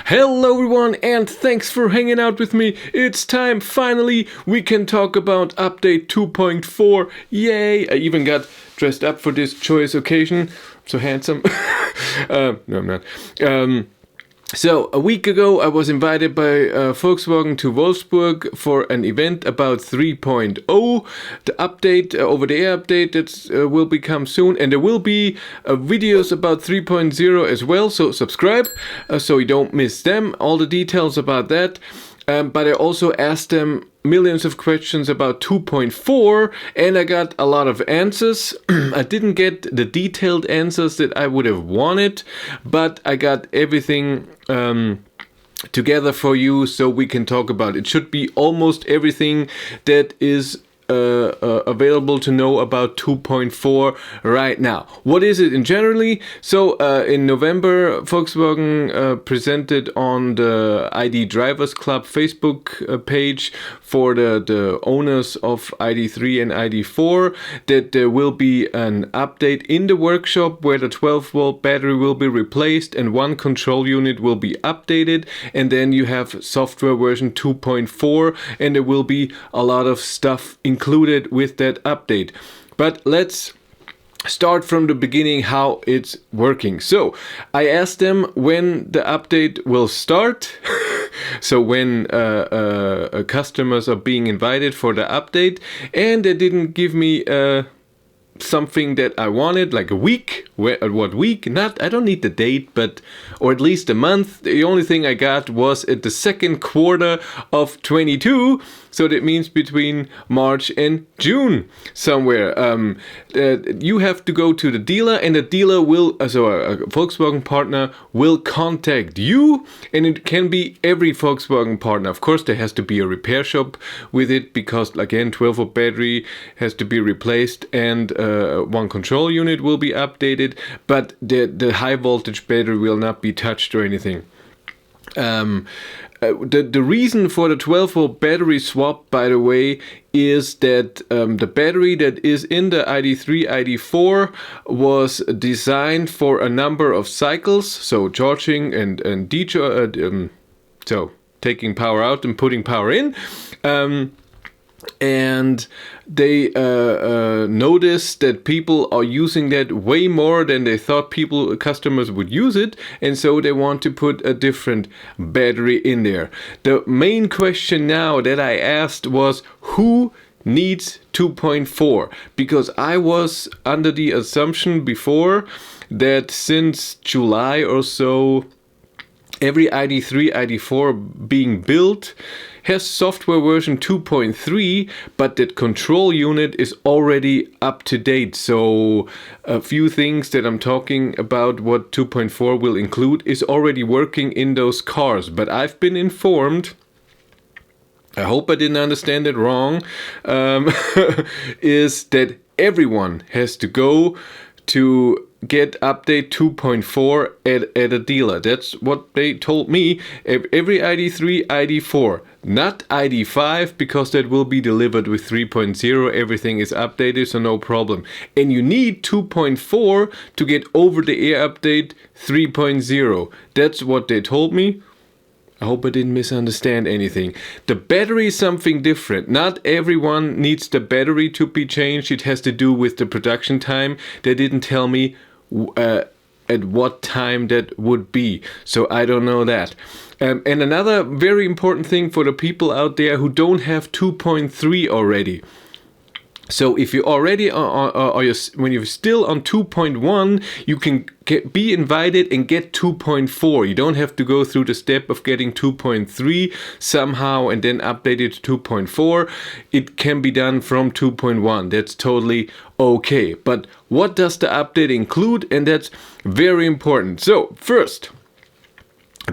Hello everyone and thanks for hanging out with me. It's time, finally, we can talk about update 2.4. Yay! I even got dressed up for this joyous occasion. So handsome. No, I'm not. So a week ago I was invited by Volkswagen to Wolfsburg for an event about 3.0, the update, over-the-air update that will become soon, and there will be videos about 3.0 as well, so subscribe so you don't miss them, all the details about that. But I also asked them millions of questions about 2.4 and I got a lot of answers. I didn't get the detailed answers that I would have wanted, but I got everything together for you so we can talk about it. It should be almost everything that is available to know about 2.4 right now. What is it in generally? So in November, Volkswagen presented on the ID Drivers Club Facebook page for the owners of ID3 and ID4 that there will be an update in the workshop where the 12-volt battery will be replaced and one control unit will be updated, and then you have software version 2.4 and there will be a lot of stuff included with that update. But let's start from the beginning how it's working. So I asked them when the update will start. So when customers are being invited for the update, and they didn't give me something that I wanted, like a week. What week? I don't need the date, but or at least a month. The only thing I got was at the second quarter of 22. So that means between March and June somewhere. You have to go to the dealer, and the dealer will, so a Volkswagen partner will contact you, and it can be every Volkswagen partner. Of course, there has to be a repair shop with it because, again, 12-volt battery has to be replaced, and one control unit will be updated, but the high voltage battery will not be touched or anything. The reason for the 12-volt battery swap, by the way, is that the battery that is in the ID3, ID4 was designed for a number of cycles, so charging and so taking power out and putting power in. And they noticed that people are using that way more than they thought customers would use it, and so they want to put a different battery in there. The main question now that I asked was, who needs 2.4? Because I was under the assumption before that since July or so, every ID3, ID4 being built has software version 2.3, but that control unit is already up to date. So a few things that I'm talking about what 2.4 will include is already working in those cars. But I've been informed, I hope I didn't understand it wrong, is that everyone has to go to get update 2.4 at a dealer. That's what they told me. Every ID3, ID4, not ID5, because that will be delivered with 3.0. Everything is updated, so no problem. And you need 2.4 to get over the air update 3.0. That's what they told me. I hope I didn't misunderstand anything. The battery is something different. Not everyone needs the battery to be changed. It has to do with the production time. They didn't tell me at what time that would be. So I don't know that. And another very important thing for the people out there who don't have 2.3 already. So if you already when you're still on 2.1, you can be invited and get 2.4. You don't have to go through the step of getting 2.3 somehow and then update it to 2.4. It can be done from 2.1. That's totally okay. But what does the update include? And that's very important. So first,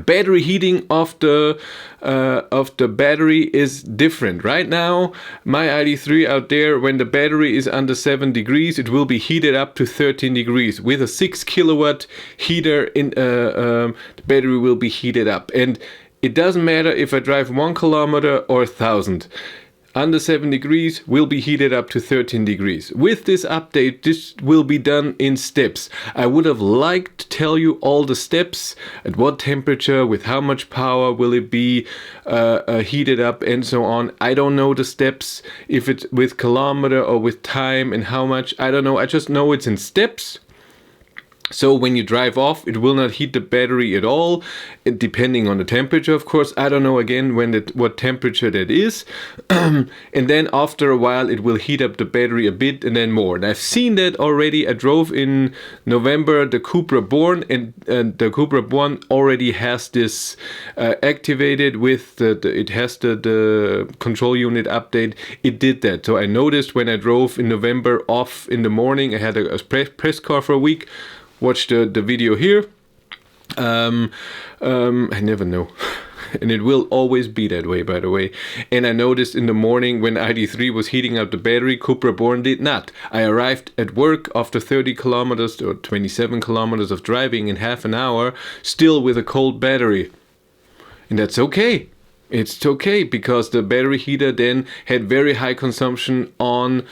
battery heating of the battery is different. Right now, my ID3 out there, when the battery is under 7 degrees, it will be heated up to 13 degrees. With a 6 kilowatt heater, the battery will be heated up. And it doesn't matter if I drive 1 kilometer or 1,000. under 7 degrees will be heated up to 13 degrees. With this update, this will be done in steps. I would have liked to tell you all the steps, at what temperature, with how much power will it be heated up, and so on. I don't know the steps, if it's with kilometer or with time and how much, I don't know. I just know it's in steps. So when you drive off, it will not heat the battery at all, depending on the temperature, of course. I don't know again what temperature that is. And then after a while, it will heat up the battery a bit and then more. And I've seen that already. I drove in November the Cupra Born, and the Cupra Born already has this activated with it has the control unit update. It did that. So I noticed when I drove in November off in the morning, I had a press car for a week. Watch the video here. I never know. And it will always be that way, by the way. And I noticed in the morning when ID3 was heating up the battery, Cupra Born did not. I arrived at work after 30 kilometers or 27 kilometers of driving in half an hour, still with a cold battery. And that's okay. It's okay, because the battery heater then had very high consumption on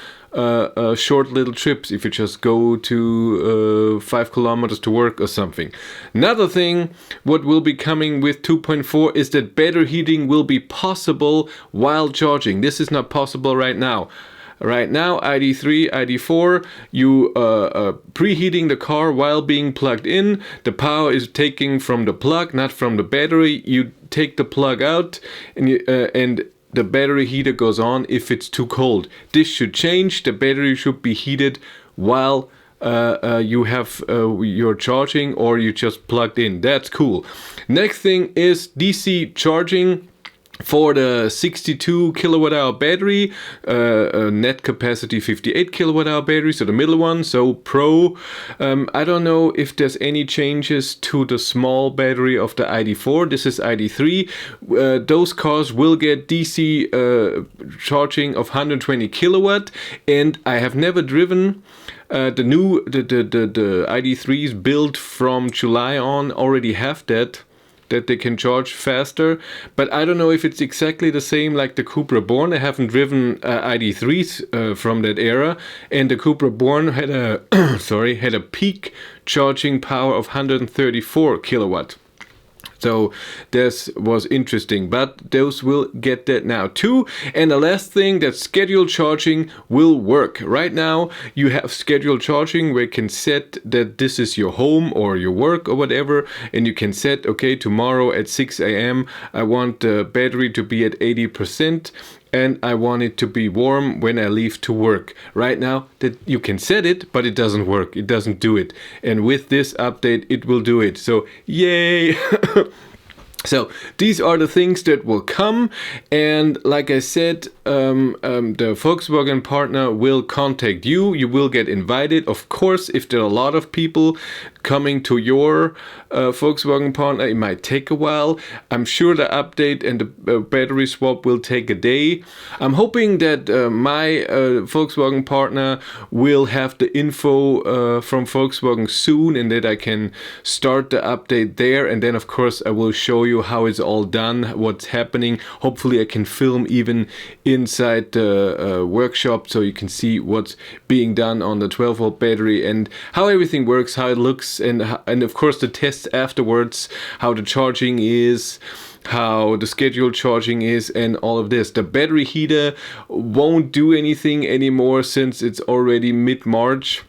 short little trips, if you just go to 5 kilometers to work or something. Another thing, what will be coming with 2.4 is that battery heating will be possible while charging. This is not possible right now. Right now, ID3, ID4, you preheating the car while being plugged in. The power is taken from the plug, not from the battery. You take the plug out and the battery heater goes on if it's too cold. This should change. The battery should be heated while you have your charging, or you just plugged in. That's cool. Next thing is DC charging. For the 62 kilowatt hour battery, net capacity 58 kilowatt hour battery, so the middle one, so Pro. I don't know if there's any changes to the small battery of the ID4. This is ID3. Those cars will get DC charging of 120 kilowatt, and I have never driven. The ID3s built from July on already have that they can charge faster, but I don't know if it's exactly the same like the Cupra Born. I haven't driven ID3s from that era, and the Cupra Born had a peak charging power of 134 kilowatt. So this was interesting, but those will get that now too. And the last thing, that scheduled charging will work. Right now you have scheduled charging where you can set that this is your home or your work or whatever, and you can set, okay, tomorrow at 6 a.m. I want the battery to be at 80%. And I want it to be warm when I leave to work. Right now, that you can set it, but it doesn't work. It doesn't do it. And with this update, it will do it. So, yay! So these are the things that will come, and like I said, the Volkswagen partner will contact you. You will get invited. Of course, if there are a lot of people coming to your Volkswagen partner, it might take a while. I'm sure the update and the battery swap will take a day. I'm hoping that my Volkswagen partner will have the info from Volkswagen soon, and that I can start the update there. And then, of course, I will show you how it's all done, what's happening. Hopefully I can film even inside the workshop, so you can see what's being done on the 12-volt battery and how everything works, how it looks, and of course the tests afterwards, how the charging is, how the scheduled charging is, and all of this. The battery heater won't do anything anymore since it's already mid-March.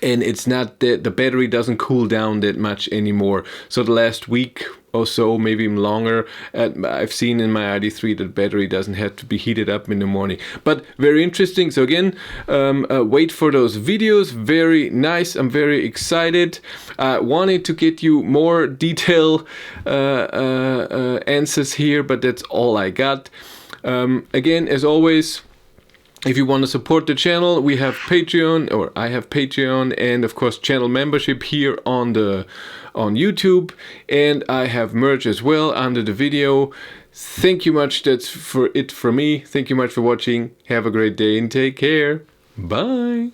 And it's not that the battery doesn't cool down that much anymore. So the last week or so, maybe even longer, I've seen in my ID3 that battery doesn't have to be heated up in the morning. But very interesting. So again, wait for those videos. Very nice. I'm very excited. Wanted to get you more detailed answers here, but that's all I got. Again, as always, if you want to support the channel, we have Patreon, or I have Patreon, and of course channel membership here on YouTube, and I have merch as well under the video. Thank you much. That's for it from me. Thank you much for watching. Have a great day and take care. Bye.